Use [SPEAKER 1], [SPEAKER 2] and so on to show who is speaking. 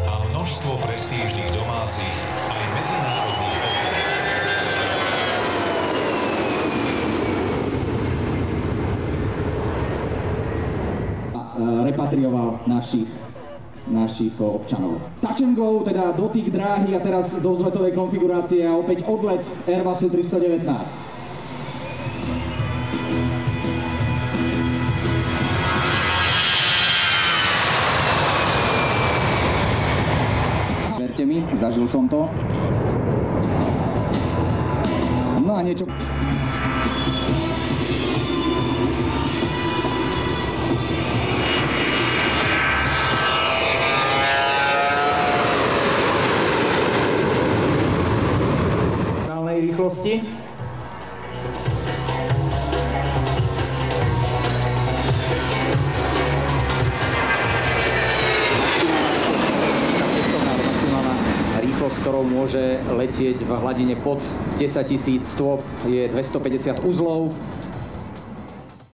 [SPEAKER 1] A množstvo prestížnych domácich aj medzinárodných ocenení.
[SPEAKER 2] Repatrioval našich občanov. Touch and go, teda dotyk dráhy a teraz do vzletovej konfigurácie a opäť odlet Airbusu 319. Verte mi, zažil som to. No a niečo... rýchlosti. Maximálna rýchlosť, ktorou môže letieť v hladine pod 10 000 stôp, je 250 uzlov.